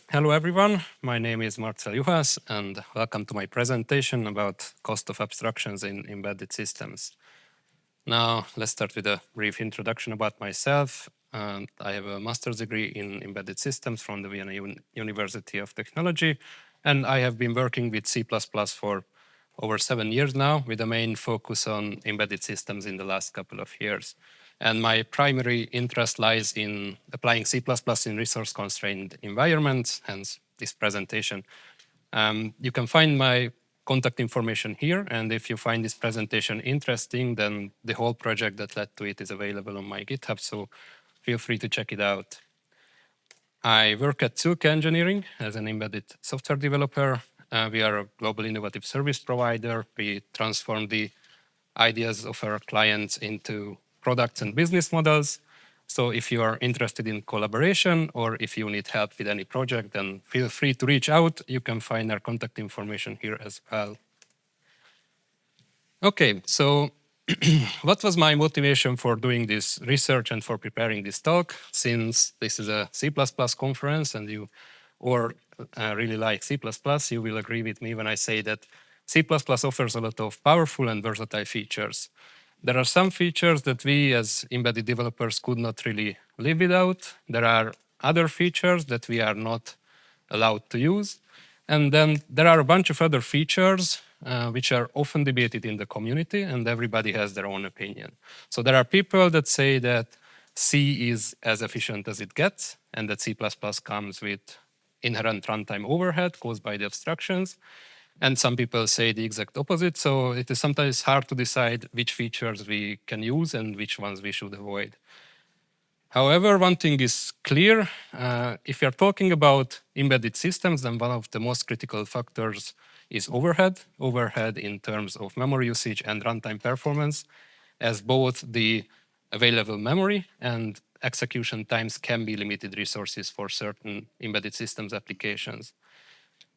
Hello everyone, my name is Marcell Juhasz and welcome to my presentation about cost of abstractions in embedded systems. Now let's start with a brief introduction about myself. I have a master's degree in embedded systems from the Vienna University of Technology, and I have been working with C++ for over 7 years now, with a main focus on embedded systems in the last couple of years. And my primary interest lies in applying C++ in resource-constrained environments, hence this presentation. You can find my contact information here, and if you find this presentation interesting, then the whole project that led to it is available on my GitHub, so feel free to check it out. I work at Silke Engineering as an embedded software developer. We are a global innovative service provider. We transform the ideas of our clients into products and business models. So if you are interested in collaboration or if you need help with any project, then feel free to reach out. You can find our contact information here as well. Okay, so what was my motivation for doing this research and for preparing this talk? Since this is a C++ conference and you really like C++, you will agree with me when I say that C++ offers a lot of powerful and versatile features. There are some features that we as embedded developers could not really live without. There are other features that we are not allowed to use. And then there are a bunch of other features which are often debated in the community, and everybody has their own opinion. So there are people that say that C is as efficient as it gets, and that C++ comes with inherent runtime overhead caused by the abstractions. And some people say the exact opposite. So it is sometimes hard to decide which features we can use and which ones we should avoid. However, one thing is clear. If you're talking about embedded systems, then one of the most critical factors is overhead. Overhead in terms of memory usage and runtime performance, as both the available memory and execution times can be limited resources for certain embedded systems applications.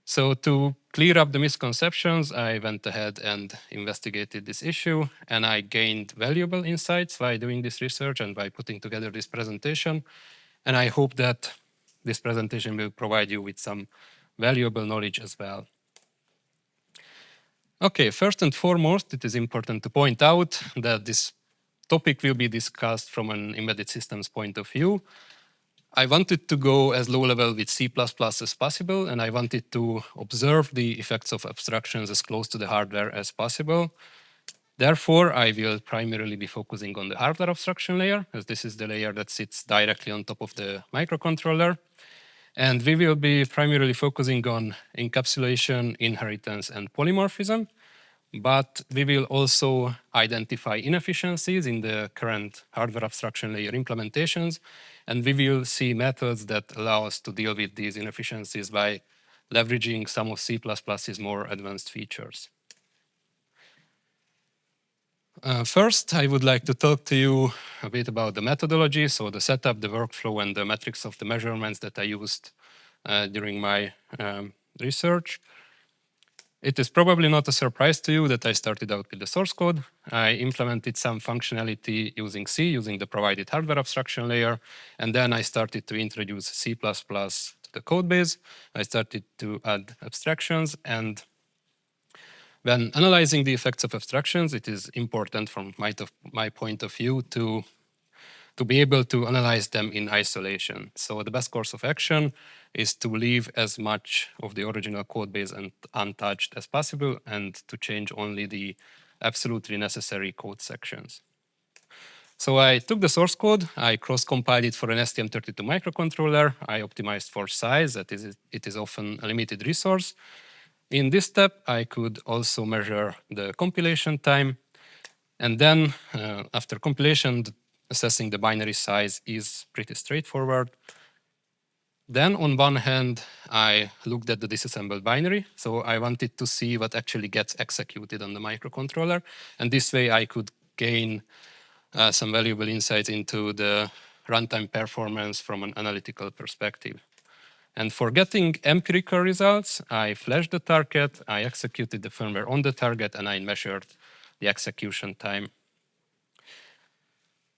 So to clear up the misconceptions, I went ahead and investigated this issue, and I gained valuable insights by doing this research and by putting together this presentation. And I hope that this presentation will provide you with some valuable knowledge as well. Okay, first and foremost, it is important to point out that this topic will be discussed from an embedded systems point of view. I wanted to go as low level with C++ as possible, and I wanted to observe the effects of abstractions as close to the hardware as possible. Therefore, I will primarily be focusing on the hardware abstraction layer, as this is the layer that sits directly on top of the microcontroller. And we will be primarily focusing on encapsulation, inheritance, and polymorphism. But we will also identify inefficiencies in the current hardware abstraction layer implementations, and we will see methods that allow us to deal with these inefficiencies by leveraging some of C++'s more advanced features. First, I would like to talk to you a bit about the methodology, so the setup, the workflow, and the metrics of the measurements that I used during my research. It is probably not a surprise to you that I started out with the source code. I implemented some functionality using C, using the provided hardware abstraction layer, and then I started to introduce C++ to the code base. I started to add abstractions, and when analyzing the effects of abstractions, it is important from my point of view to be able to analyze them in isolation. So the best course of action is to leave as much of the original code base untouched as possible and to change only the absolutely necessary code sections. So I took the source code, I cross-compiled it for an STM32 microcontroller, I optimized for size, that is, it is often a limited resource. In this step, I could also measure the compilation time. And then after compilation, assessing the binary size is pretty straightforward. Then on one hand, I looked at the disassembled binary. So I wanted to see what actually gets executed on the microcontroller. And this way I could gain some valuable insights into the runtime performance from an analytical perspective. And for getting empirical results, I flashed the target, I executed the firmware on the target, and I measured the execution time.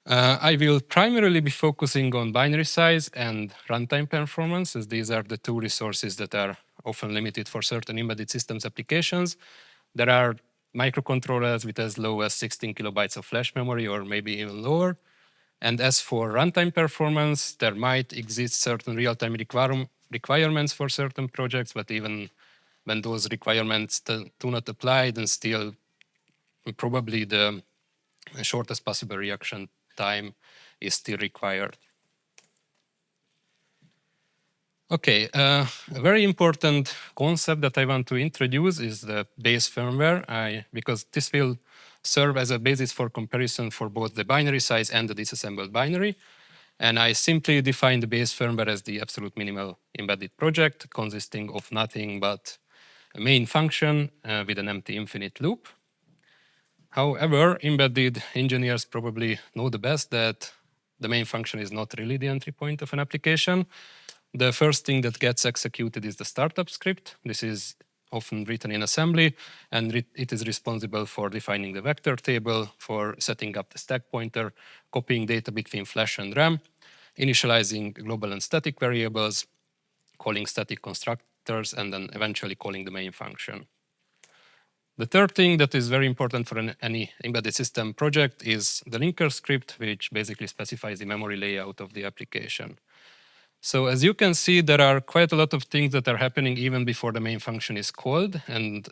I will primarily be focusing on binary size and runtime performance, as these are the two resources that are often limited for certain embedded systems applications. There are microcontrollers with as low as 16 kilobytes of flash memory or maybe even lower. And as for runtime performance, there might exist certain real-time requirements for certain projects, but even when those requirements do not apply, then still probably the shortest possible reaction time is still required. Okay, a very important concept that I want to introduce is the base firmware, because this will serve as a basis for comparison for both the binary size and the disassembled binary. And I simply define the base firmware as the absolute minimal embedded project consisting of nothing but a main function with an empty infinite loop. However, embedded engineers probably know the best that the main function is not really the entry point of an application. The first thing that gets executed is the startup script. This is often written in assembly, and it is responsible for defining the vector table, for setting up the stack pointer, copying data between flash and RAM, initializing global and static variables, calling static constructors, and then eventually calling the main function. The third thing that is very important for any embedded system project is the linker script, which basically specifies the memory layout of the application. So as you can see, there are quite a lot of things that are happening even before the main function is called. And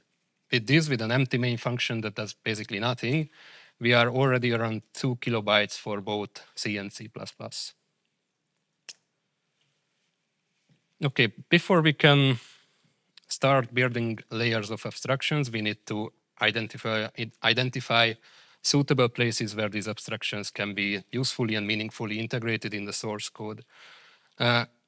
with this, with an empty main function that does basically nothing, we are already around 2 kilobytes for both C and C++. Okay, before we can start building layers of abstractions, we need to identify suitable places where these abstractions can be usefully and meaningfully integrated in the source code.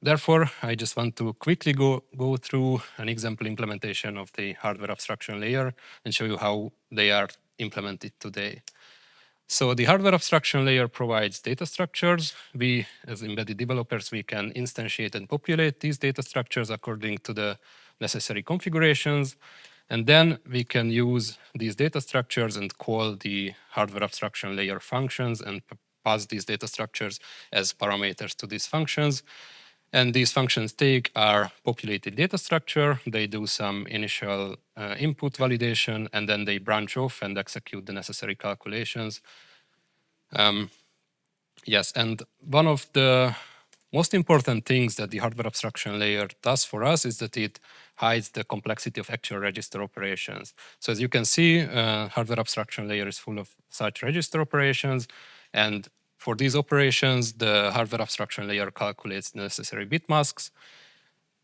Therefore, I just want to quickly go through an example implementation of the hardware abstraction layer and show you how they are implemented today. So the hardware abstraction layer provides data structures. We, as embedded developers, we can instantiate and populate these data structures according to the necessary configurations. And then we can use these data structures and call the hardware abstraction layer functions and pass these data structures as parameters to these functions. And these functions take our populated data structure, they do some initial input validation, and then they branch off and execute the necessary calculations. Yes, and one of the most important things that the hardware abstraction layer does for us is that it hides the complexity of actual register operations. So as you can see, hardware abstraction layer is full of such register operations, and for these operations, the hardware abstraction layer calculates the necessary bit masks,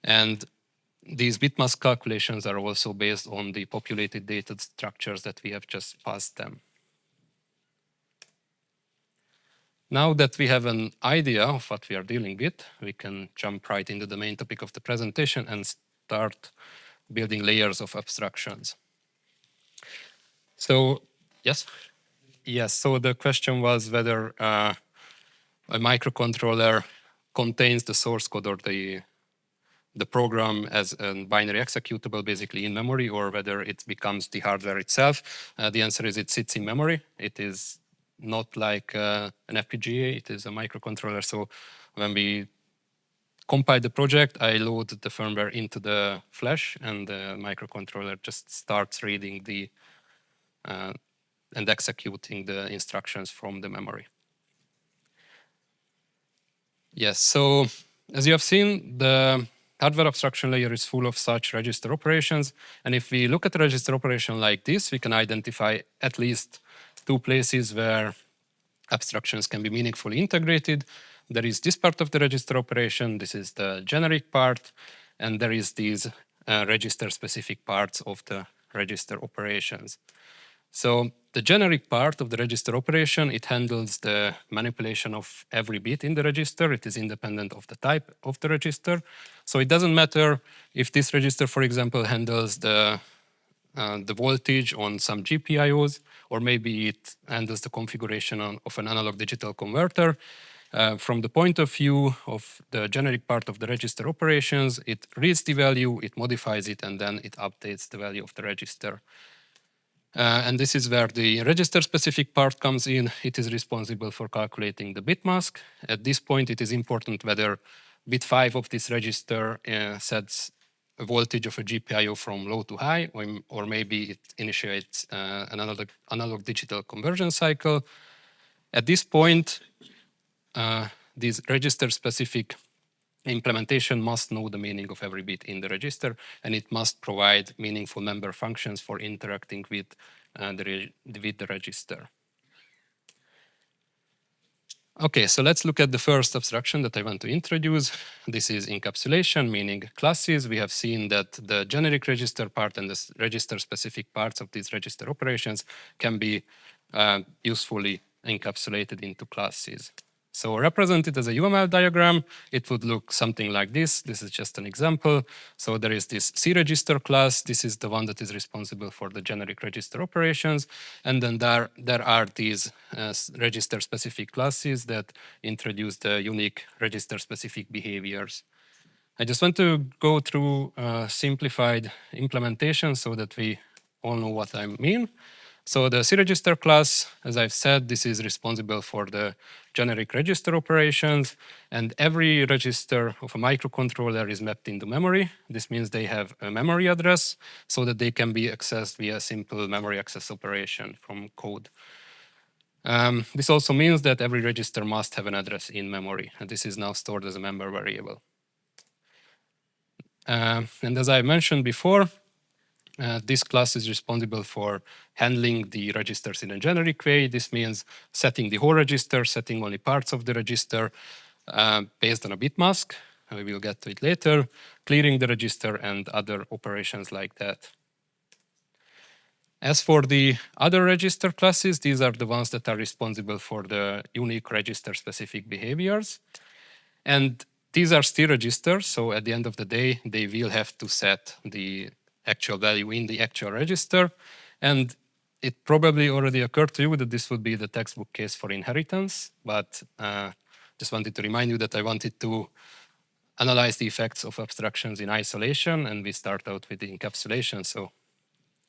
and these bit mask calculations are also based on the populated data structures that we have just passed them. Now that we have an idea of what we are dealing with, we can jump right into the main topic of the presentation and start building layers of abstractions. So, yes? Yes, so the question was whether a microcontroller contains the source code or the program as a binary executable basically in memory, or whether it becomes the hardware itself. The answer is it sits in memory. It is not like an FPGA, it is a microcontroller. So when we compile the project, I load the firmware into the flash, and the microcontroller just starts reading the and executing the instructions from the memory. Yes, so as you have seen, the hardware abstraction layer is full of such register operations. And if we look at a register operation like this, we can identify at least 2 places where abstractions can be meaningfully integrated. There is this part of the register operation, this is the generic part, and there is these register-specific parts of the register operations. So the generic part of the register operation, it handles the manipulation of every bit in the register. It is independent of the type of the register. So it doesn't matter if this register, for example, handles the voltage on some GPIOs, or maybe it handles the configuration of an analog digital converter. From the point of view of the generic part of the register operations, it reads the value, it modifies it, and then it updates the value of the register. And this is where the register-specific part comes in. It is responsible for calculating the bit mask. At this point, it is important whether bit 5 of this register sets a voltage of a GPIO from low to high, or maybe it initiates an analog digital conversion cycle. At this point, this register-specific implementation must know the meaning of every bit in the register, and it must provide meaningful member functions for interacting with the register. Okay, so let's look at the first abstraction that I want to introduce. This is encapsulation, meaning classes. We have seen that the generic register part and the register-specific parts of these register operations can be usefully encapsulated into classes. So represented as a UML diagram, it would look something like this. This is just an example. So there is this C register class. This is the one that is responsible for the generic register operations. And then there are these register-specific classes that introduce the unique register-specific behaviors. I just want to go through a simplified implementation so that we all know what I mean. So the C register class, as I've said, this is responsible for the generic register operations, and every register of a microcontroller is mapped into memory. This means they have a memory address so that they can be accessed via a simple memory access operation from code. This also means that every register must have an address in memory, and this is now stored as a member variable. And as I mentioned before, this class is responsible for handling the registers in a generic way. This means setting the whole register, setting only parts of the register based on a bit mask. We will get to it later, clearing the register and other operations like that. As for the other register classes, these are the ones that are responsible for the unique register-specific behaviors. And these are still registers, so at the end of the day, they will have to set the actual value in the actual register. And it probably already occurred to you that this would be the textbook case for inheritance, but just wanted to remind you that I wanted to analyze the effects of abstractions in isolation, and we start out with the encapsulation, so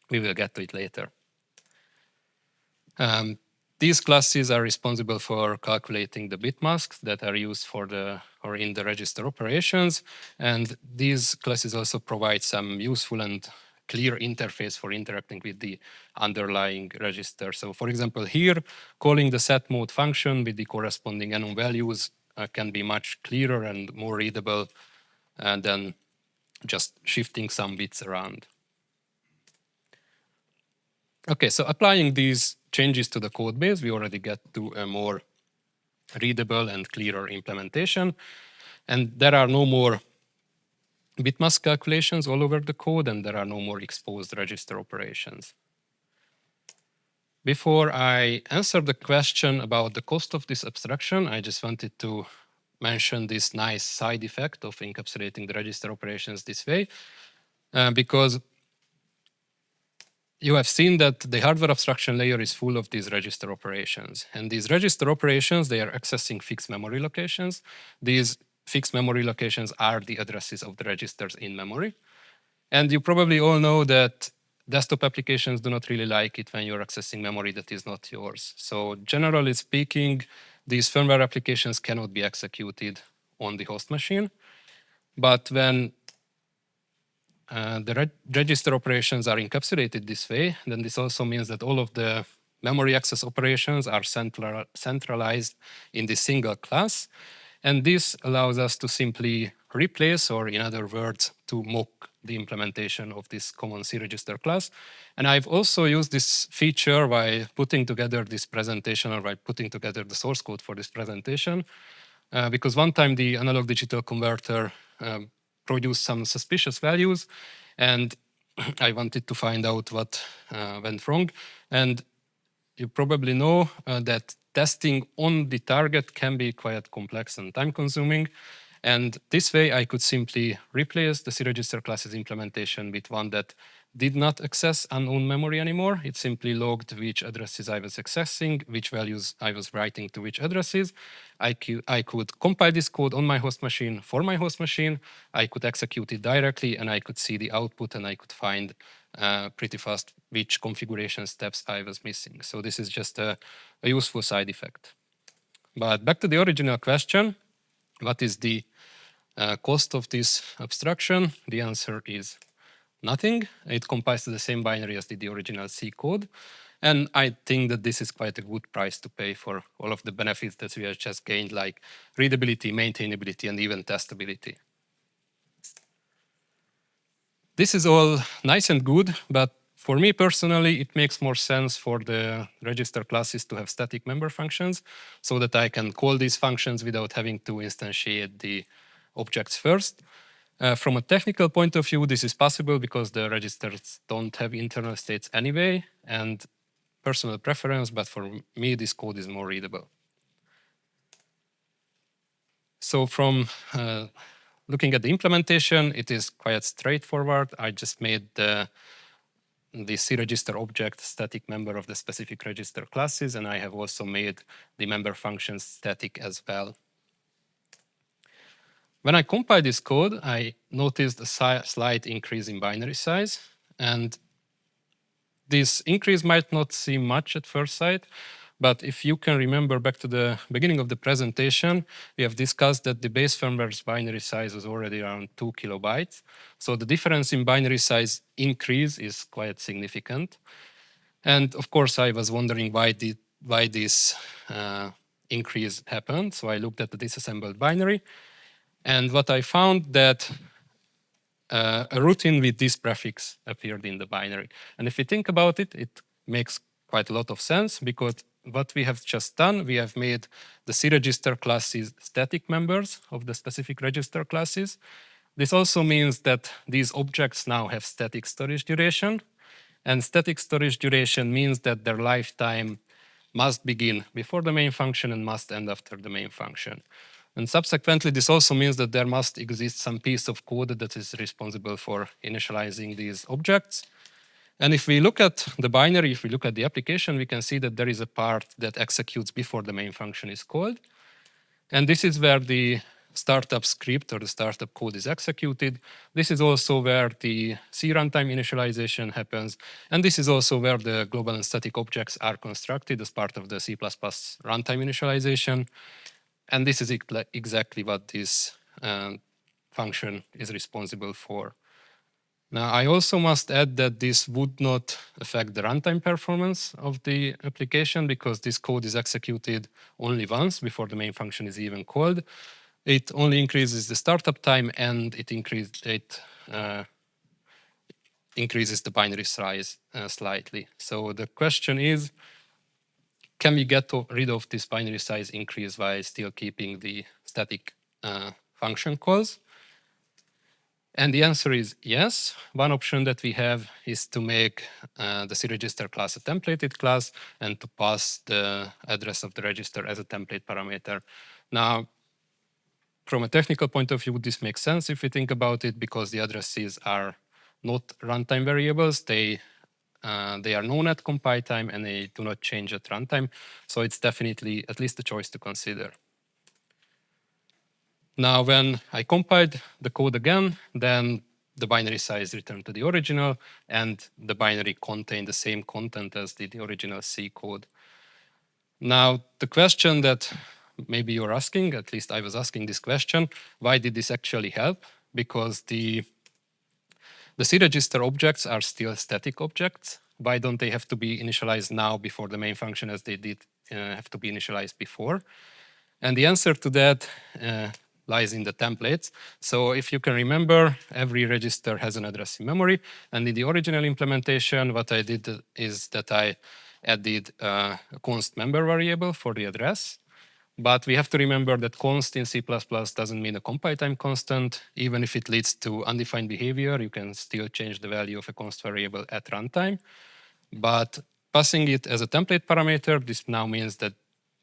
we will get to it later. These classes are responsible for calculating the bit masks that are used for in the register operations. And these classes also provide some useful and clear interface for interacting with the underlying register. So for example, here, calling the set mode function with the corresponding enum values can be much clearer and more readable than just shifting some bits around. Okay, so applying these changes to the code base, we already get to a more readable and clearer implementation. And there are no more bit mask calculations all over the code, and there are no more exposed register operations. Before I answer the question about the cost of this abstraction, I just wanted to mention this nice side effect of encapsulating the register operations this way, because you have seen that the hardware abstraction layer is full of these register operations. And these register operations, they are accessing fixed memory locations. These fixed memory locations are the addresses of the registers in memory. And you probably all know that desktop applications do not really like it when you're accessing memory that is not yours. So generally speaking, these firmware applications cannot be executed on the host machine. But when the register operations are encapsulated this way, then this also means that all of the memory access operations are centralized in this single class. And this allows us to simply replace, or in other words, to mock the implementation of this common C register class. And I've also used this feature while putting together this presentation, or while putting together the source code for this presentation, because one time the analog digital converter produced some suspicious values, and I wanted to find out what went wrong. And you probably know that testing on the target can be quite complex and time-consuming. And this way, I could simply replace the C register class's implementation with one that did not access unknown memory anymore. It simply logged which addresses I was accessing, which values I was writing to which addresses. I could compile this code on my host machine for my host machine. I could execute it directly, and I could see the output, and I could find pretty fast which configuration steps I was missing. So this is just a useful side effect. But back to the original question, what is the cost of this abstraction? The answer is nothing. It compiles to the same binary as the original C code. And I think that this is quite a good price to pay for all of the benefits that we have just gained, like readability, maintainability, and even testability. This is all nice and good, but for me personally, it makes more sense for the register classes to have static member functions so that I can call these functions without having to instantiate the objects first. From a technical point of view, this is possible because the registers don't have internal states anyway, and personal preference, but for me, this code is more readable. So from looking at the implementation, it is quite straightforward. I just made the C register object static member of the specific register classes, and I have also made the member functions static as well. When I compile this code, I noticed a slight increase in binary size, and this increase might not seem much at first sight, but if you can remember back to the beginning of the presentation, we have discussed that the base firmware's binary size was already around 2 kilobytes. So the difference in binary size increase is quite significant. And of course, I was wondering why this increase happened. So I looked at the disassembled binary. And what I found that a routine with this prefix appeared in the binary. And if you think about it, it makes quite a lot of sense because what we have just done, we have made the C register classes static members of the specific register classes. This also means that these objects now have static storage duration. And static storage duration means that their lifetime must begin before the main function and must end after the main function. And subsequently, this also means that there must exist some piece of code that is responsible for initializing these objects. And if we look at the binary, if we look at the application, we can see that there is a part that executes before the main function is called. And this is where the startup script or the startup code is executed. This is also where the C runtime initialization happens. And this is also where the global and static objects are constructed as part of the C++ runtime initialization. And this is exactly what this function is responsible for. Now, I also must add that this would not affect the runtime performance of the application because this code is executed only once before the main function is even called. It only increases the startup time and it increases the binary size slightly. So the question is, can we get rid of this binary size increase while still keeping the static function calls? And the answer is yes. One option that we have is to make the C register class a templated class and to pass the address of the register as a template parameter. Now, from a technical point of view, this makes sense if you think about it because the addresses are not runtime variables. They are known at compile time and they do not change at runtime. So it's definitely at least a choice to consider. Now, when I compiled the code again, then the binary size returned to the original and the binary contained the same content as the original C code. Now, the question that maybe you're asking, at least I was asking this question, why did this actually help? Because the C register objects are still static objects. Why don't they have to be initialized now before the main function as they did have to be initialized before? And the answer to that lies in the templates. So if you can remember, every register has an address in memory. And in the original implementation, what I did is that I added a const member variable for the address. But we have to remember that const in C++ doesn't mean a compile time constant. Even if it leads to undefined behavior, you can still change the value of a const variable at runtime. But passing it as a template parameter, this now means that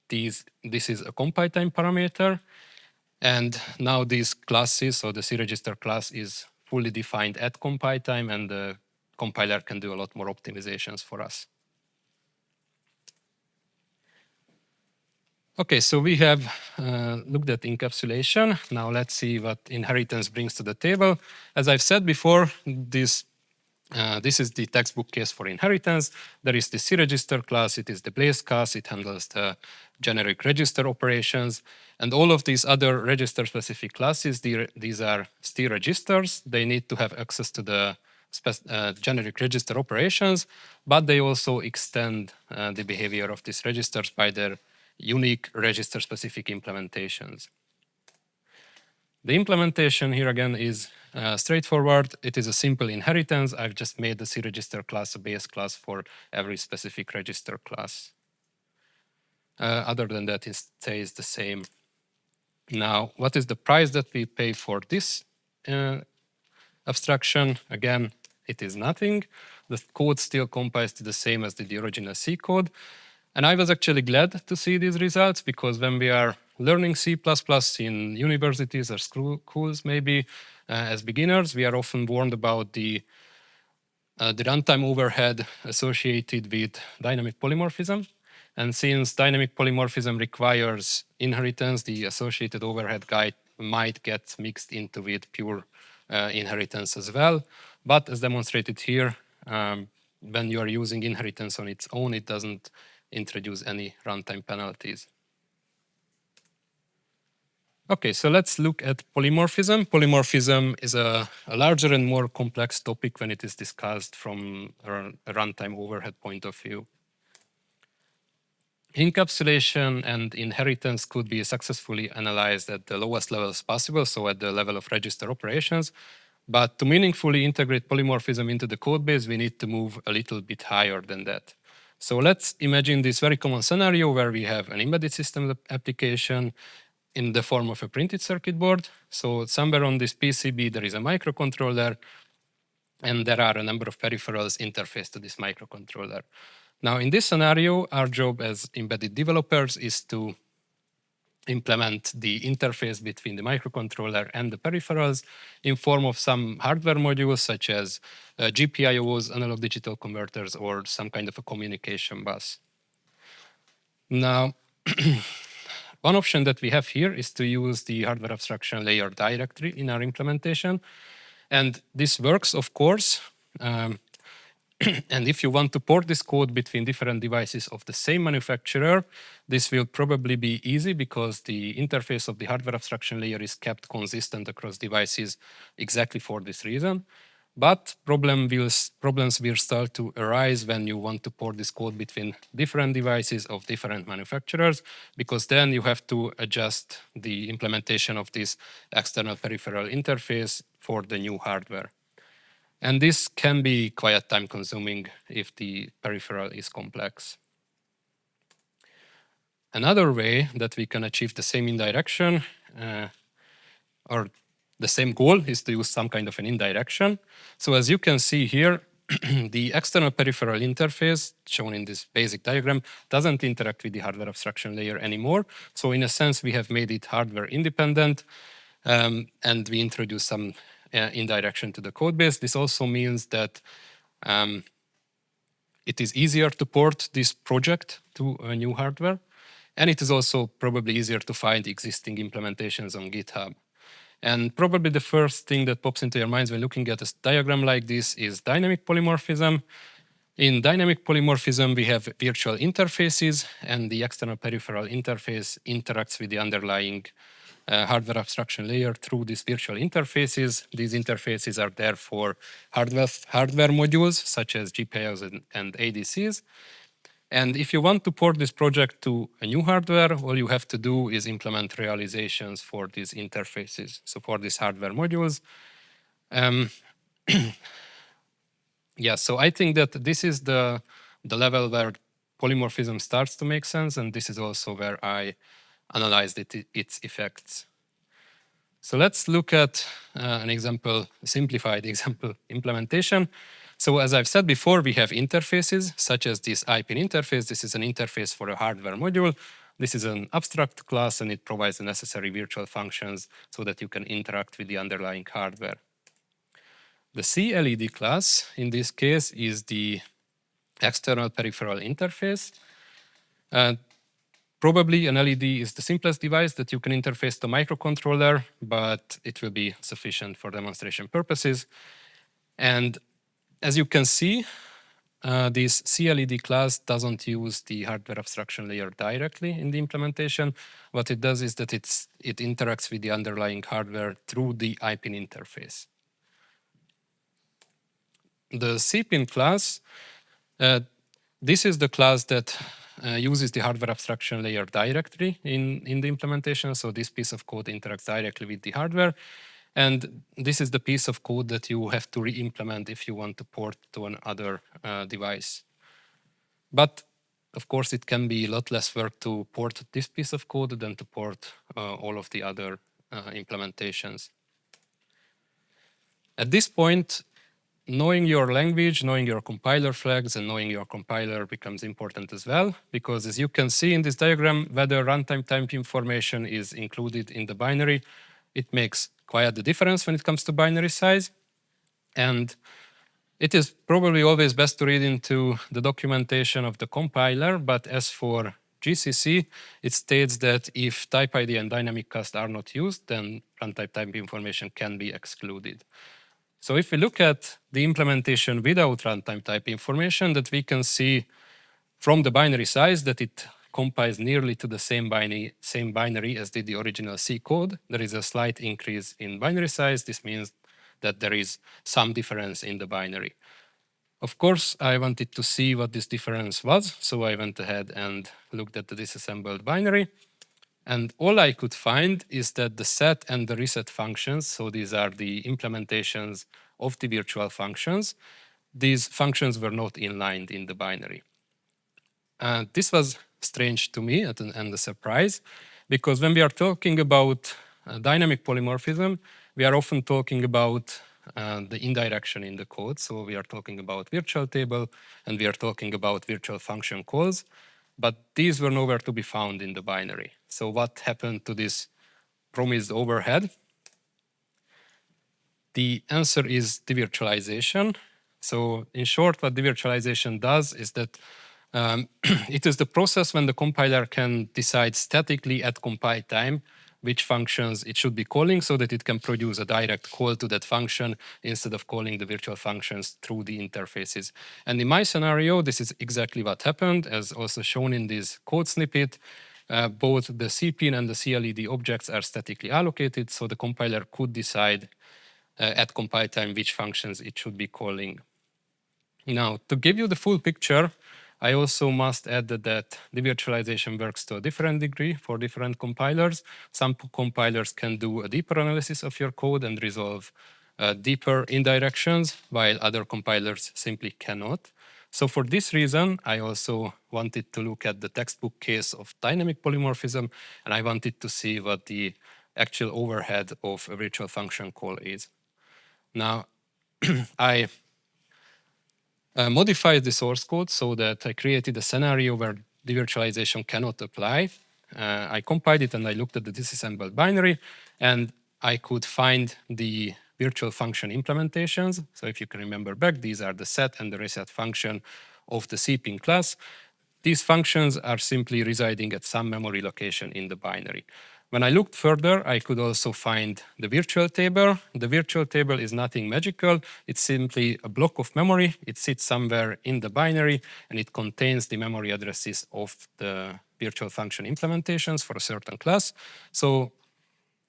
this is a compile time parameter. And now these classes, so the C register class is fully defined at compile time and the compiler can do a lot more optimizations for us. Okay, so we have looked at encapsulation. Now let's see what inheritance brings to the table. As I've said before, this is the textbook case for inheritance. There is the C-register class, it is the place class, it handles the generic register operations, and all of these other register-specific classes, these are still registers. They need to have access to the generic register operations, but they also extend the behavior of these registers by their unique register-specific implementations. The implementation here again is straightforward. It is a simple inheritance. I've just made the C-register class a base class for every specific register class. Other than that, it stays the same. Now, what is the price that we pay for this abstraction? Again, it is nothing. The code still compiles to the same as the original C code. And I was actually glad to see these results, because when we are learning C++ in universities or schools, maybe as beginners, we are often warned about the runtime overhead associated with dynamic polymorphism. And since dynamic polymorphism requires inheritance, the associated overhead might get mixed into with pure inheritance as well. But as demonstrated here, when you are using inheritance on its own, it doesn't introduce any runtime penalties. Okay, so let's look at polymorphism. Polymorphism is a larger and more complex topic when it is discussed from a runtime overhead point of view. Encapsulation and inheritance could be successfully analyzed at the lowest levels possible, so at the level of register operations. But to meaningfully integrate polymorphism into the code base, we need to move a little bit higher than that. So let's imagine this very common scenario where we have an embedded system application in the form of a printed circuit board. So somewhere on this PCB, there is a microcontroller, and there are a number of peripherals interfaced to this microcontroller. Now, in this scenario, our job as embedded developers is to implement the interface between the microcontroller and the peripherals in form of some hardware modules, such as GPIOs, analog digital converters, or some kind of a communication bus. Now, one option that we have here is to use the hardware abstraction layer directly in our implementation. And this works, of course. And if you want to port this code between different devices of the same manufacturer, this will probably be easy, because the interface of the hardware abstraction layer is kept consistent across devices exactly for this reason. But problems will start to arise when you want to port this code between different devices of different manufacturers, because then you have to adjust the implementation of this external peripheral interface for the new hardware. And this can be quite time-consuming if the peripheral is complex. Another way that we can achieve the same indirection, or the same goal, is to use some kind of an indirection. So as you can see here, the external peripheral interface shown in this basic diagram doesn't interact with the hardware abstraction layer anymore. So in a sense, we have made it hardware independent, and we introduce some indirection to the code base. This also means that it is easier to port this project to a new hardware, and it is also probably easier to find existing implementations on GitHub. And probably the first thing that pops into your minds when looking at a diagram like this is dynamic polymorphism. In dynamic polymorphism, we have virtual interfaces, and the external peripheral interface interacts with the underlying hardware abstraction layer through these virtual interfaces. These interfaces are there for hardware modules, such as GPIOs and ADCs. And if you want to port this project to a new hardware, all you have to do is implement realizations for these interfaces, so for these hardware modules. Yeah, so I think that this is the level where polymorphism starts to make sense, and this is also where I analyzed its effects. So let's look at an example, a simplified example implementation. So as I've said before, we have interfaces such as this IPIN interface. This is an interface for a hardware module. This is an abstract class, and it provides the necessary virtual functions so that you can interact with the underlying hardware. The CLED class, in this case, is the external peripheral interface. Probably an LED is the simplest device that you can interface to a microcontroller, but it will be sufficient for demonstration purposes. And as you can see, this CLED class doesn't use the hardware abstraction layer directly in the implementation. What it does is that it interacts with the underlying hardware through the IPIN interface. The CPIN class, this is the class that uses the hardware abstraction layer directly in the implementation. So this piece of code interacts directly with the hardware. And this is the piece of code that you have to re-implement if you want to port to another device. But of course, it can be a lot less work to port this piece of code than to port all of the other implementations. At this point, knowing your language, knowing your compiler flags, and knowing your compiler becomes important as well, because as you can see in this diagram, whether runtime type information is included in the binary, it makes quite the difference when it comes to binary size. And it is probably always best to read into the documentation of the compiler, but as for GCC, it states that if type ID and dynamic cast are not used, then runtime type information can be excluded. So if we look at the implementation without runtime type information, that we can see from the binary size that it compiles nearly to the same binary as did the original C code. There is a slight increase in binary size. This means that there is some difference in the binary. Of course, I wanted to see what this difference was, so I went ahead and looked at the disassembled binary. And all I could find is that the set and the reset functions, so these are the implementations of the virtual functions, these functions were not inlined in the binary. This was strange to me and a surprise, because when we are talking about dynamic polymorphism, we are often talking about the indirection in the code. So we are talking about virtual table and we are talking about virtual function calls, but these were nowhere to be found in the binary. So what happened to this promised overhead? The answer is devirtualization. So in short, what devirtualization does is that it is the process when the compiler can decide statically at compile time which functions it should be calling so that it can produce a direct call to that function instead of calling the virtual functions through the interfaces. And in my scenario, this is exactly what happened, as also shown in this code snippet. Both the CPIN and the CLED objects are statically allocated, so the compiler could decide at compile time which functions it should be calling. Now, to give you the full picture, I also must add that devirtualization works to a different degree for different compilers. Some compilers can do a deeper analysis of your code and resolve deeper indirections, while other compilers simply cannot. So for this reason, I also wanted to look at the textbook case of dynamic polymorphism, and I wanted to see what the actual overhead of a virtual function call is. Now, I modified the source code so that I created a scenario where devirtualization cannot apply. I compiled it and I looked at the disassembled binary, and I could find the virtual function implementations. So if you can remember back, these are the set and the reset function of the CPIN class. These functions are simply residing at some memory location in the binary. When I looked further, I could also find the virtual table. The virtual table is nothing magical. It's simply a block of memory. It sits somewhere in the binary, and it contains the memory addresses of the virtual function implementations for a certain class. So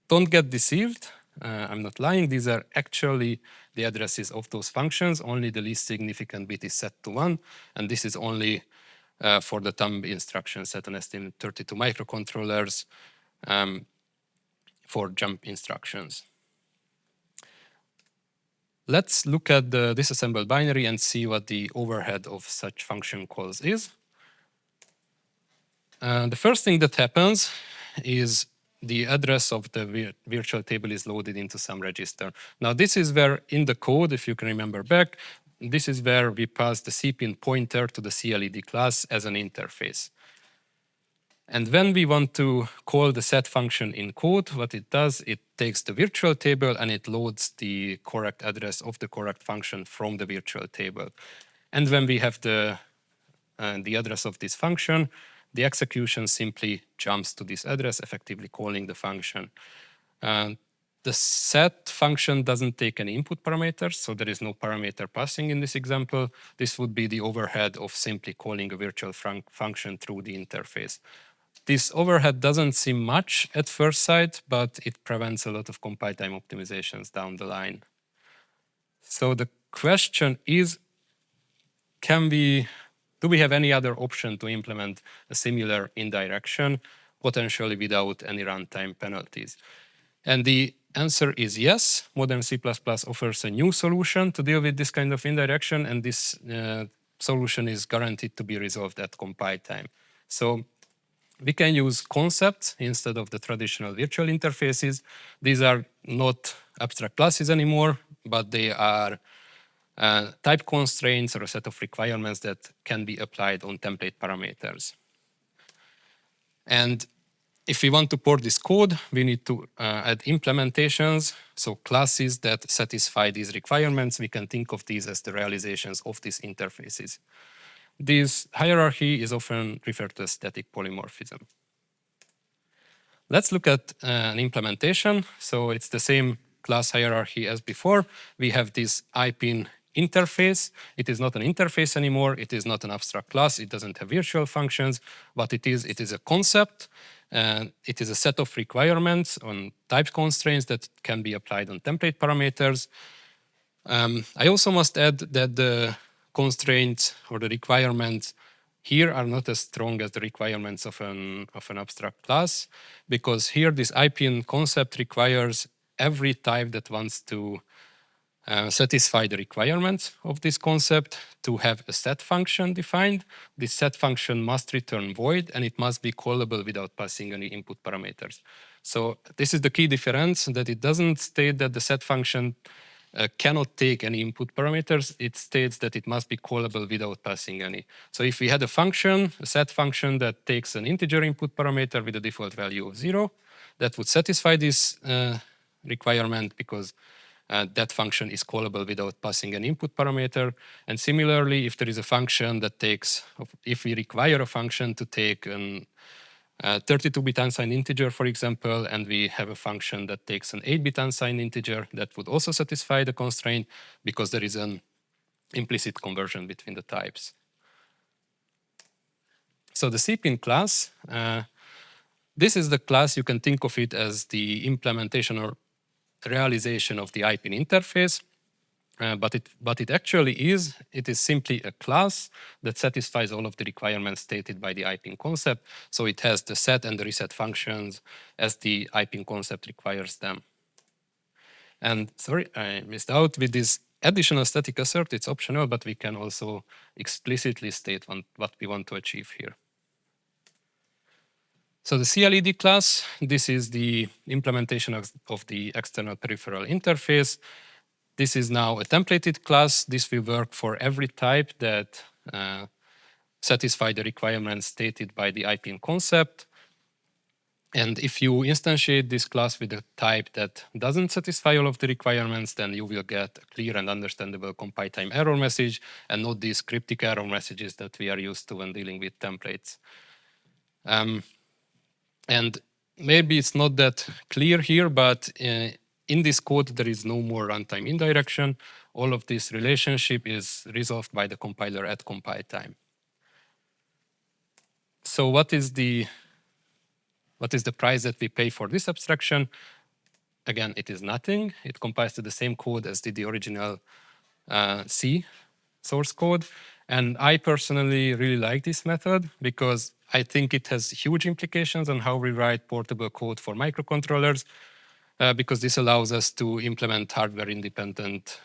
don't get deceived. I'm not lying. These are actually the addresses of those functions. Only the least significant bit is set to 1, and this is only for the thumb instruction set on STM32 microcontrollers. For jump instructions. Let's look at the disassembled binary and see what the overhead of such function calls is. The first thing that happens is the address of the virtual table is loaded into some register. Now this is where in the code, if you can remember back, this is where we pass the CPIN pointer to the CLED class as an interface. And when we want to call the set function in code, what it does, it takes the virtual table and it loads the correct address of the correct function from the virtual table. And when we have the address of this function, the execution simply jumps to this address, effectively calling the function. The set function doesn't take any input parameters, so there is no parameter passing in this example. This would be the overhead of simply calling a virtual function through the interface. This overhead doesn't seem much at first sight, but it prevents a lot of compile time optimizations down the line. So the question is, do we have any other option to implement a similar indirection, potentially without any runtime penalties? And the answer is yes. Modern C++ offers a new solution to deal with this kind of indirection, and this solution is guaranteed to be resolved at compile time. So we can use concepts instead of the traditional virtual interfaces. These are not abstract classes anymore, but they are type constraints or a set of requirements that can be applied on template parameters. And if we want to port this code, we need to add implementations, so classes that satisfy these requirements. We can think of these as the realizations of these interfaces. This hierarchy is often referred to as static polymorphism. Let's look at an implementation. So it's the same class hierarchy as before. We have this IPIN interface. It is not an interface anymore. It is not an abstract class. It doesn't have virtual functions. What it is a concept. It is a set of requirements on type constraints that can be applied on template parameters. I also must add that the constraints or the requirements here are not as strong as the requirements of an abstract class, because here this IPIN concept requires every type that wants to satisfy the requirements of this concept to have a set function defined. This set function must return void, and it must be callable without passing any input parameters. So this is the key difference, that it doesn't state that the set function cannot take any input parameters. It states that it must be callable without passing any. So if we had a function, a set function that takes an integer input parameter with a default value of 0, that would satisfy this requirement, because that function is callable without passing an input parameter. And similarly, if there is a function that if we require a function to take an 32-bit unsigned integer, for example, and we have a function that takes an 8-bit unsigned integer, that would also satisfy the constraint, because there is an implicit conversion between the types. So the CPIN class, this is the class. You can think of it as the implementation or realization of the IPIN interface. But it actually is. It is simply a class that satisfies all of the requirements stated by the IPIN concept. So it has the set and the reset functions as the IPIN concept requires them. And sorry, I missed out. With this additional static assert, it's optional, but we can also explicitly state what we want to achieve here. So the CLED class, this is the implementation of the external peripheral interface. This is now a templated class. This will work for every type that satisfy the requirements stated by the IPIN concept. And if you instantiate this class with a type that doesn't satisfy all of the requirements, then you will get a clear and understandable compile time error message, and not these cryptic error messages that we are used to when dealing with templates. And maybe it's not that clear here, but in this code, there is no more runtime indirection. All of this relationship is resolved by the compiler at compile time. So what is the price that we pay for this abstraction? Again, it is nothing. It compiles to the same code as did the original C source code. And I personally really like this method, because I think it has huge implications on how we write portable code for microcontrollers. Because this allows us to implement hardware-independent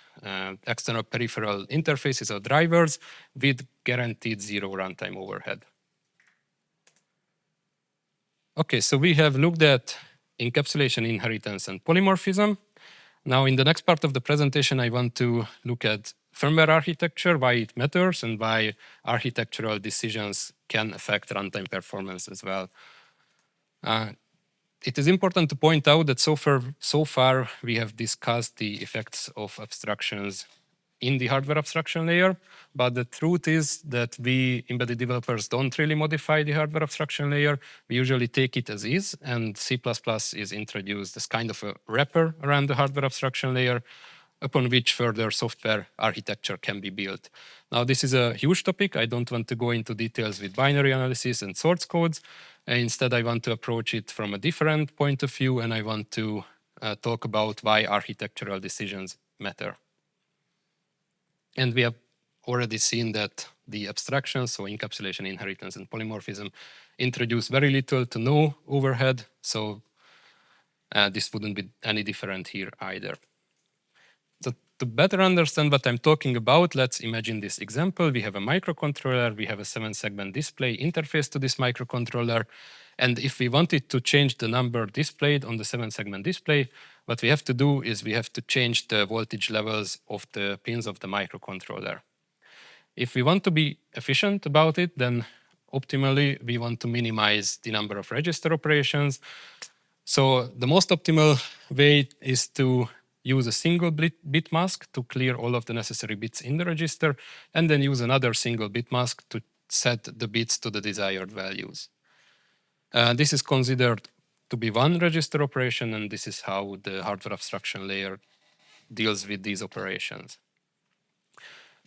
external peripheral interfaces or drivers with guaranteed zero runtime overhead. Okay, so we have looked at encapsulation, inheritance, and polymorphism. Now, in the next part of the presentation, I want to look at firmware architecture, why it matters, and why architectural decisions can affect runtime performance as well. It is important to point out that so far we have discussed the effects of abstractions in the hardware abstraction layer, but the truth is that we embedded developers don't really modify the hardware abstraction layer. We usually take it as is, and C++ is introduced as kind of a wrapper around the hardware abstraction layer, upon which further software architecture can be built. Now, this is a huge topic. I don't want to go into details with binary analysis and source codes. Instead, I want to approach it from a different point of view, and I want to talk about why architectural decisions matter. And we have already seen that the abstractions, so encapsulation, inheritance, and polymorphism, introduce very little to no overhead. So this wouldn't be any different here either. So to better understand what I'm talking about, let's imagine this example. We have a microcontroller. We have a 7-segment display interface to this microcontroller. And if we wanted to change the number displayed on the 7-segment display, what we have to do is we have to change the voltage levels of the pins of the microcontroller. If we want to be efficient about it, then optimally we want to minimize the number of register operations. So the most optimal way is to use a single bit mask to clear all of the necessary bits in the register, and then use another single bit mask to set the bits to the desired values. This is considered to be one register operation, and this is how the hardware abstraction layer deals with these operations.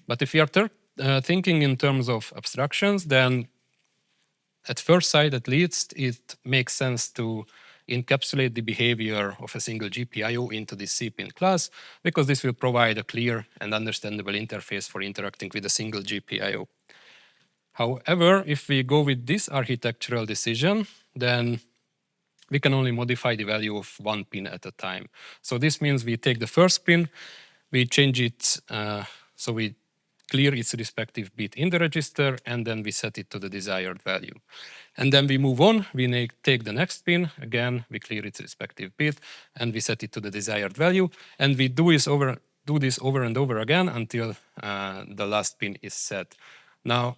But if you are thinking in terms of abstractions, then at first sight at least, it makes sense to encapsulate the behavior of a single GPIO into this C-pin class, because this will provide a clear and understandable interface for interacting with a single GPIO. However, if we go with this architectural decision, then we can only modify the value of one pin at a time. So this means we take the first pin, we change it, so we clear its respective bit in the register, and then we set it to the desired value. And then we move on, we take the next pin, again, we clear its respective bit, and we set it to the desired value, and we do this over and over again until the last pin is set. Now,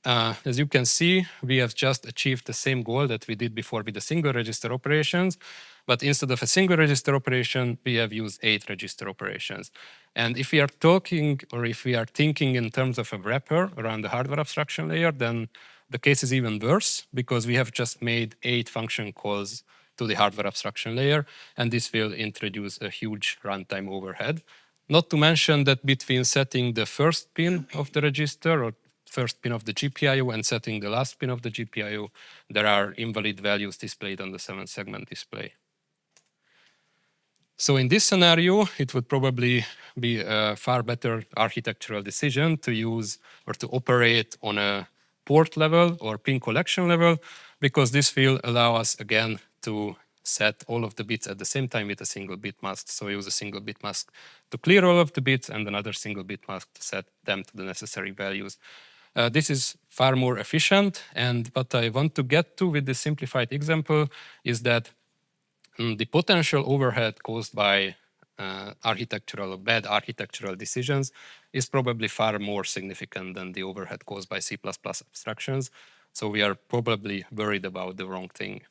as you can see, we have just achieved the same goal that we did before with the single register operations, but instead of a single register operation, we have used 8 register operations. And if we are talking, or if we are thinking in terms of a wrapper around the hardware abstraction layer, then the case is even worse, because we have just made 8 function calls to the hardware abstraction layer, and this will introduce a huge runtime overhead. Not to mention that between setting the first pin of the register, or first pin of the GPIO, and setting the last pin of the GPIO, there are invalid values displayed on the 7-segment display. So in this scenario, it would probably be a far better architectural decision to use or to operate on a port level or pin collection level, because this will allow us again to set all of the bits at the same time with a single bit mask. So use a single bit mask to clear all of the bits, and another single bit mask to set them to the necessary values. This is far more efficient, and what I want to get to with this simplified example is that the potential overhead caused by bad architectural decisions is probably far more significant than the overhead caused by C++ abstractions. So we are probably worried about the wrong thing.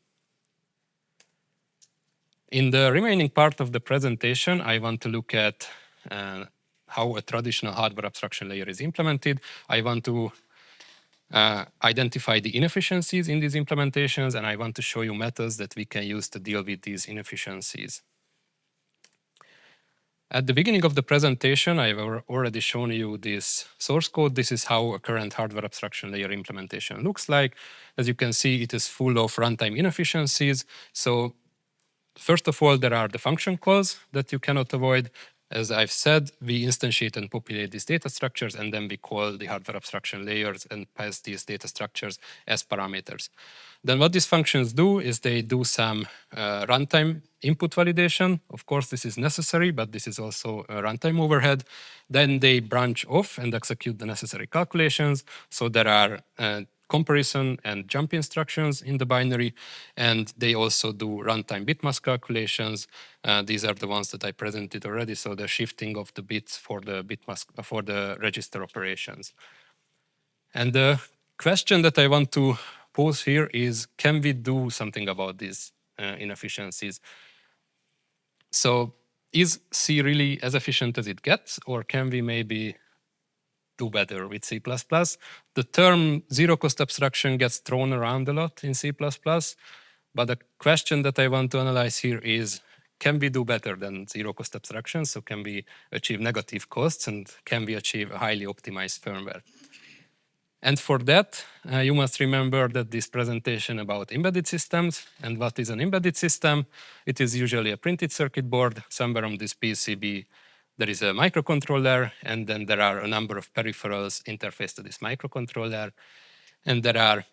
In the remaining part of the presentation, I want to look at how a traditional hardware abstraction layer is implemented. I want to identify the inefficiencies in these implementations, and I want to show you methods that we can use to deal with these inefficiencies. At the beginning of the presentation, I've already shown you this source code. This is how a current hardware abstraction layer implementation looks like. As you can see, it is full of runtime inefficiencies. So first of all, there are the function calls that you cannot avoid. As I've said, we instantiate and populate these data structures, and then we call the hardware abstraction layers and pass these data structures as parameters. Then what these functions do is they do some runtime input validation. Of course, this is necessary, but this is also a runtime overhead. Then they branch off and execute the necessary calculations. So there are comparison and jump instructions in the binary, and they also do runtime bitmask calculations. These are the ones that I presented already, so the shifting of the bits for the bitmask for the register operations. And the question that I want to pose here is, can we do something about these inefficiencies? So is C really as efficient as it gets, or can we maybe do better with C++? The term zero-cost abstraction gets thrown around a lot in C++, but the question that I want to analyze here is, can we do better than zero-cost abstraction? So can we achieve negative costs, and can we achieve a highly optimized firmware? And for that, you must remember that this presentation about embedded systems, and what is an embedded system? It is usually a printed circuit board. Somewhere on this PCB, there is a microcontroller, and then there are a number of peripherals interfaced to this microcontroller, and there are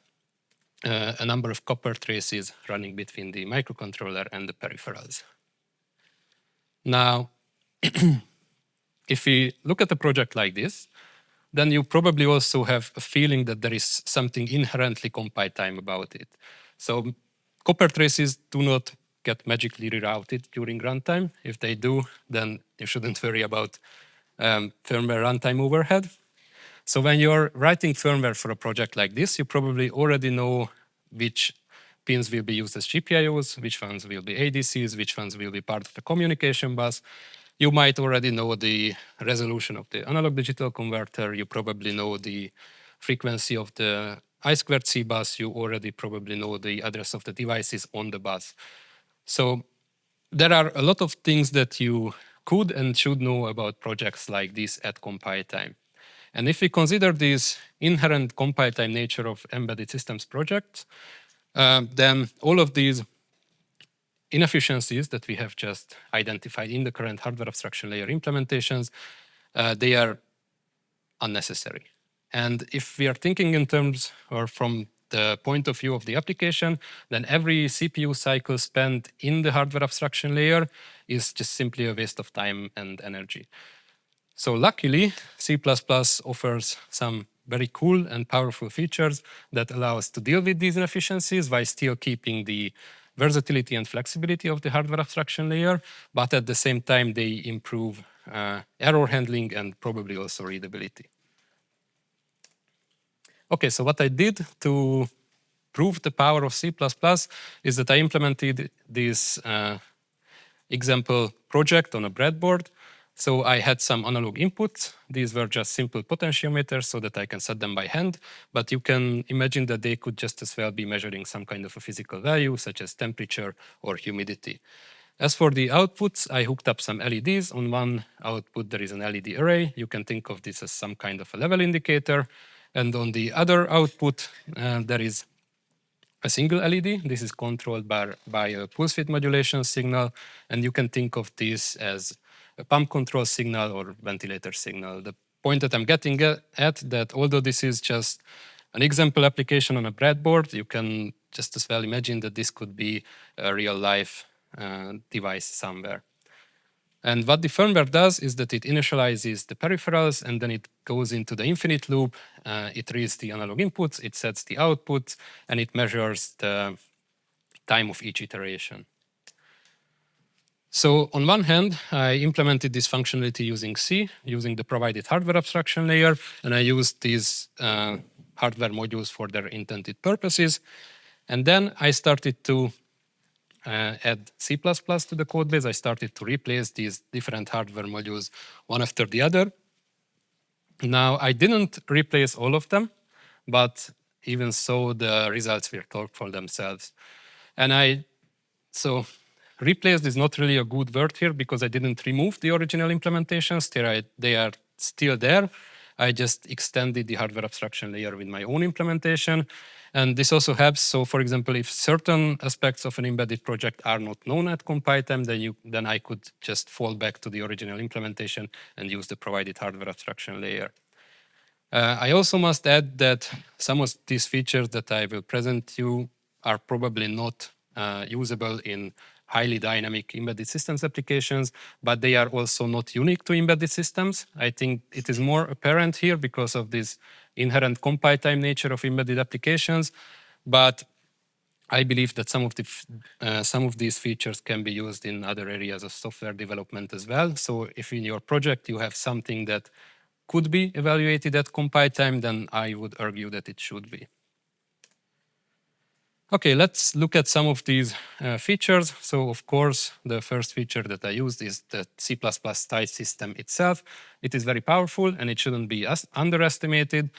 a number of copper traces running between the microcontroller and the peripherals. Now, if we look at a project like this, then you probably also have a feeling that there is something inherently compile time about it. So copper traces do not get magically rerouted during runtime. If they do, then you shouldn't worry about firmware runtime overhead. So when you're writing firmware for a project like this, you probably already know which pins will be used as GPIOs, which ones will be ADCs, which ones will be part of a communication bus. You might already know the resolution of the analog digital converter. You probably know the frequency of the I2C bus. You already probably know the address of the devices on the bus. So there are a lot of things that you could and should know about projects like this at compile time. And if we consider this inherent compile time nature of embedded systems projects, then all of these inefficiencies that we have just identified in the current hardware abstraction layer implementations, they are unnecessary. And if we are thinking in terms or from the point of view of the application, then every CPU cycle spent in the hardware abstraction layer is just simply a waste of time and energy. So luckily, C++ offers some very cool and powerful features that allow us to deal with these inefficiencies while still keeping the versatility and flexibility of the hardware abstraction layer, but at the same time, they improve error handling and probably also readability. Okay, so what I did to prove the power of C++ is that I implemented this example project on a breadboard. So I had some analog inputs. These were just simple potentiometers so that I can set them by hand. But you can imagine that they could just as well be measuring some kind of a physical value, such as temperature or humidity. As for the outputs, I hooked up some LEDs. On one output, there is an LED array. You can think of this as some kind of a level indicator. And on the other output, there is a single LED. This is controlled by a pulse width modulation signal. And you can think of this as a pump control signal or ventilator signal. The point that I'm getting at that although this is just an example application on a breadboard, you can just as well imagine that this could be a real life device somewhere. And what the firmware does is that it initializes the peripherals and then it goes into the infinite loop. It reads the analog inputs, it sets the outputs, and it measures the time of each iteration. So on one hand, I implemented this functionality using C, using the provided hardware abstraction layer, and I used these hardware modules for their intended purposes. And then I started to add C++ to the code base. I started to replace these different hardware modules one after the other. Now, I didn't replace all of them, but even so, the results will talk for themselves. And so replaced is not really a good word here because I didn't remove the original implementations. They are still there. I just extended the hardware abstraction layer with my own implementation. And this also helps. So for example, if certain aspects of an embedded project are not known at compile time, then I could just fall back to the original implementation and use the provided hardware abstraction layer. I also must add that some of these features that I will present you are probably not usable in highly dynamic embedded systems applications, but they are also not unique to embedded systems. I think it is more apparent here because of this inherent compile time nature of embedded applications, but I believe that some of these features can be used in other areas of software development as well. So if in your project you have something that could be evaluated at compile time, then I would argue that it should be. Okay, let's look at some of these features. So of course, the first feature that I used is the C++ style system itself. It is very powerful and it shouldn't be underestimated.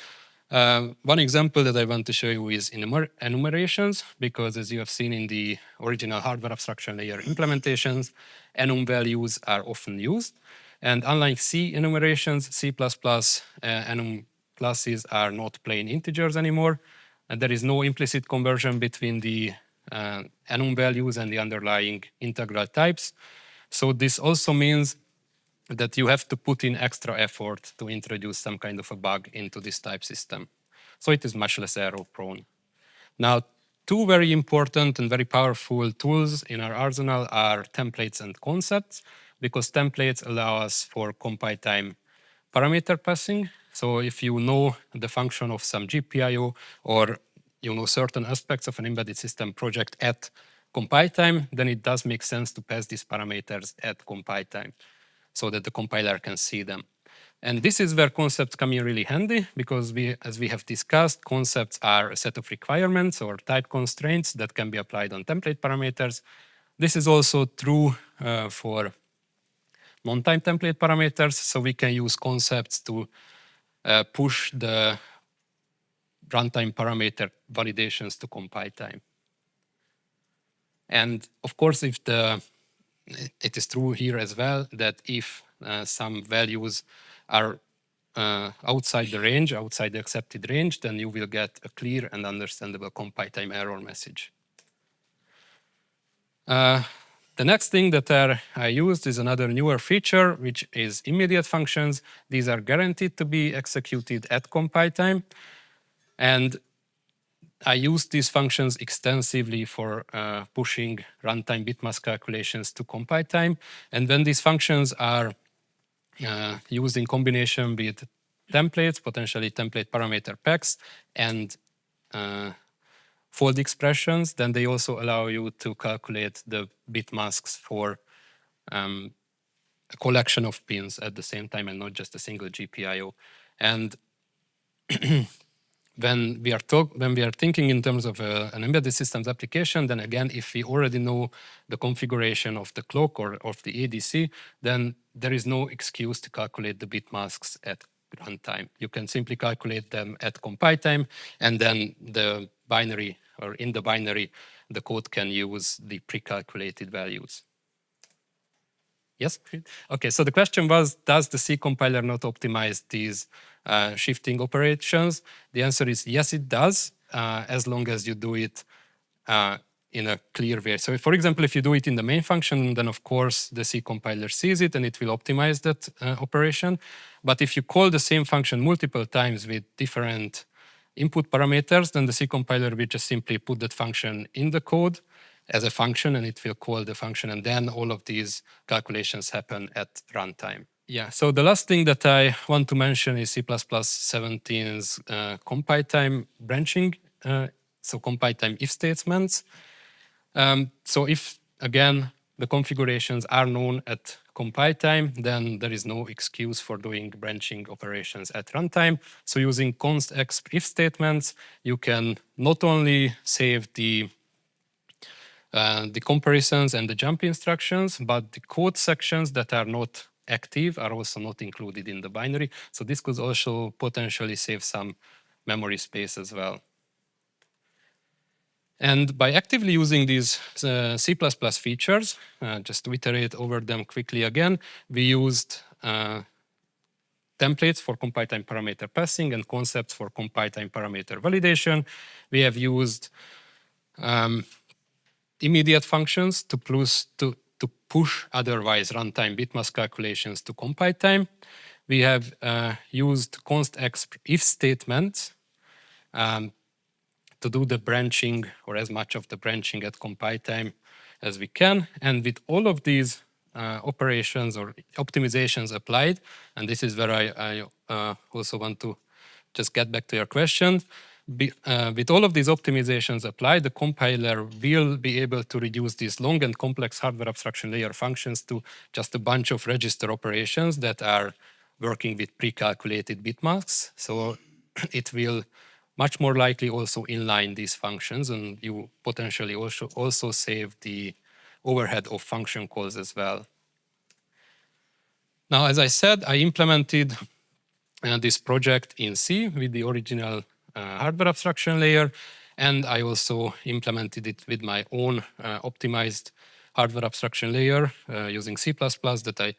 One example that I want to show you is enumerations, because as you have seen in the original hardware abstraction layer implementations, enum values are often used. And unlike C enumerations, C++ enum classes are not plain integers anymore. And there is no implicit conversion between the enum values and the underlying integral types. So this also means that you have to put in extra effort to introduce some kind of a bug into this type system. So it is much less error prone. Now, two very important and very powerful tools in our arsenal are templates and concepts, because templates allow us for compile time parameter passing. So if you know the function of some GPIO, or you know certain aspects of an embedded system project at compile time, then it does make sense to pass these parameters at compile time so that the compiler can see them. And this is where concepts come in really handy, because as we have discussed, concepts are a set of requirements or type constraints that can be applied on template parameters. This is also true for non-time template parameters, so we can use concepts to push the runtime parameter validations to compile time. And of course, it is true here as well that if some values are outside the range, outside the accepted range, then you will get a clear and understandable compile time error message. The next thing that I used is another newer feature, which is immediate functions. These are guaranteed to be executed at compile time. And I used these functions extensively for pushing runtime bitmask calculations to compile time. And when these functions are used in combination with templates, potentially template parameter packs, and fold expressions, then they also allow you to calculate the bit masks for a collection of pins at the same time and not just a single GPIO. And when we are thinking in terms of an embedded systems application, then again, if we already know the configuration of the clock or of the ADC, then there is no excuse to calculate the bit masks at runtime. You can simply calculate them at compile time, and then the binary, or in the binary, the code can use the pre-calculated values. Yes? Okay, so the question was, does the C compiler not optimize these shifting operations? The answer is yes, it does, as long as you do it in a clear way. So for example, if you do it in the main function, then of course the C compiler sees it and it will optimize that operation. But if you call the same function multiple times with different input parameters, then the C compiler will just simply put that function in the code as a function, and it will call the function, and then all of these calculations happen at runtime. Yeah, so the last thing that I want to mention is C++ 17's compile time branching, so compile time if statements. So if, again, the configurations are known at compile time, then there is no excuse for doing branching operations at runtime. So using const exp if statements, you can not only save the comparisons and the jump instructions, but the code sections that are not active are also not included in the binary. So this could also potentially save some memory space as well. And by actively using these C++ features, just to iterate over them quickly again, we used templates for compile time parameter passing and concepts for compile time parameter validation. We have used immediate functions to push otherwise runtime bitmask calculations to compile time. We have used const exp if statements to do the branching, or as much of the branching at compile time as we can. And with all of these operations or optimizations applied, and this is where I also want to just get back to your question. With all of these optimizations applied, the compiler will be able to reduce these long and complex hardware abstraction layer functions to just a bunch of register operations that are working with pre-calculated bitmasks. So it will much more likely also inline these functions, and you potentially also save the overhead of function calls as well. Now, as I said, I implemented this project in C with the original hardware abstraction layer, and I also implemented it with my own optimized hardware abstraction layer using C++ that I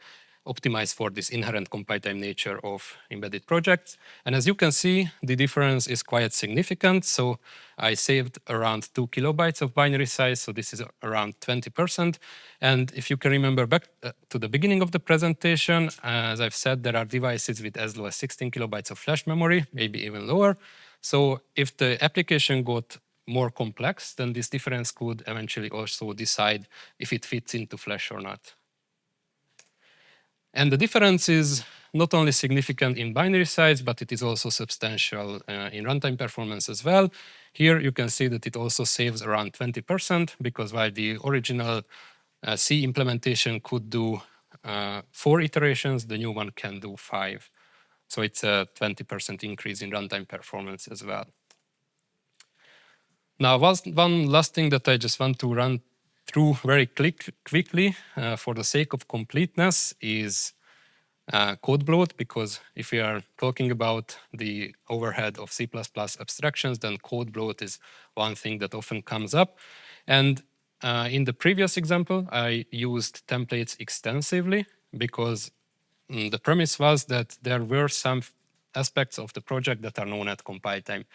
optimized for this inherent compile time nature of embedded projects. And as you can see, the difference is quite significant. So I saved around 2 kilobytes of binary size, so this is around 20%. And if you can remember back to the beginning of the presentation, as I've said, there are devices with as low as 16 kilobytes of flash memory, maybe even lower. So if the application got more complex, then this difference could eventually also decide if it fits into flash or not. And the difference is not only significant in binary size, but it is also substantial in runtime performance as well. Here you can see that it also saves around 20%, because while the original C implementation could do 4 iterations, the new one can do 5. So it's a 20% increase in runtime performance as well. Now, one last thing that I just want to run through very quickly for the sake of completeness is code bloat, because if we are talking about the overhead of C++ abstractions, then code bloat is one thing that often comes up. And in the previous example, I used templates extensively because the premise was that there were some aspects of the project that are known at compile time.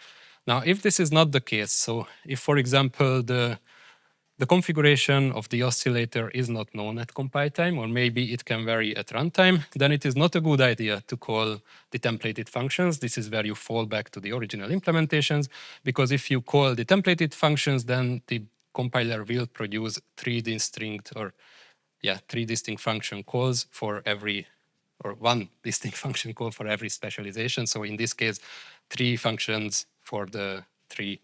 Now, if this is not the case, so if, for example, the configuration of the oscillator is not known at compile time, or maybe it can vary at runtime, then it is not a good idea to call the templated functions. This is where you fall back to the original implementations, because if you call the templated functions, then the compiler will produce three distinct function calls for every, or one distinct function call for every specialization. So in this case, 3 functions for the 3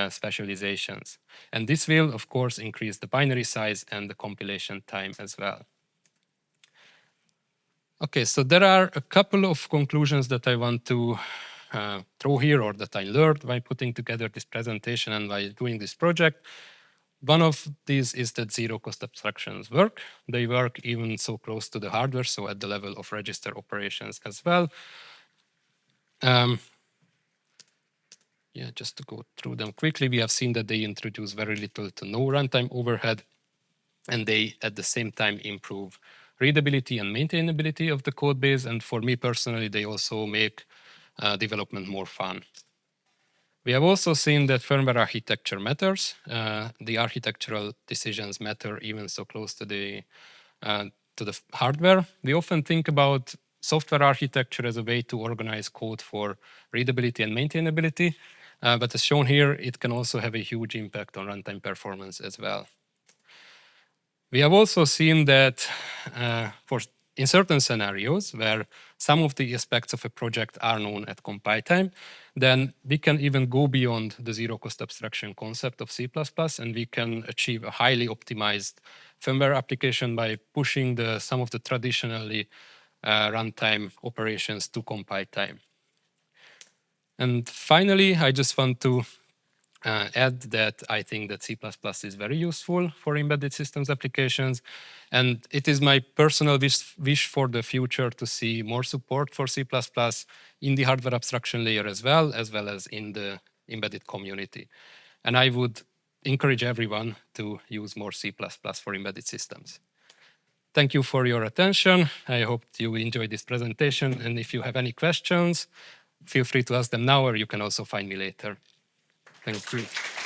specializations. And this will, of course, increase the binary size and the compilation time as well. Okay, so there are a couple of conclusions that I want to throw here, or that I learned by putting together this presentation and by doing this project. One of these is that zero-cost abstractions work. They work even so close to the hardware, so at the level of register operations as well. Just to go through them quickly, we have seen that they introduce very little to no runtime overhead, and they, at the same time, improve readability and maintainability of the code base. And for me personally, they also make development more fun. We have also seen that firmware architecture matters. The architectural decisions matter even so close to the hardware. We often think about software architecture as a way to organize code for readability and maintainability. But as shown here, it can also have a huge impact on runtime performance as well. We have also seen that in certain scenarios where some of the aspects of a project are known at compile time, then we can even go beyond the zero-cost abstraction concept of C++, and we can achieve a highly optimized firmware application by pushing some of the traditionally runtime operations to compile time. And finally, I just want to add that I think that C++ is very useful for embedded systems applications. And it is my personal wish for the future to see more support for C++ in the hardware abstraction layer as well as in the embedded community. And I would encourage everyone to use more C++ for embedded systems. Thank you for your attention. I hope you enjoyed this presentation. And if you have any questions, feel free to ask them now, or you can also find me later. Thank you.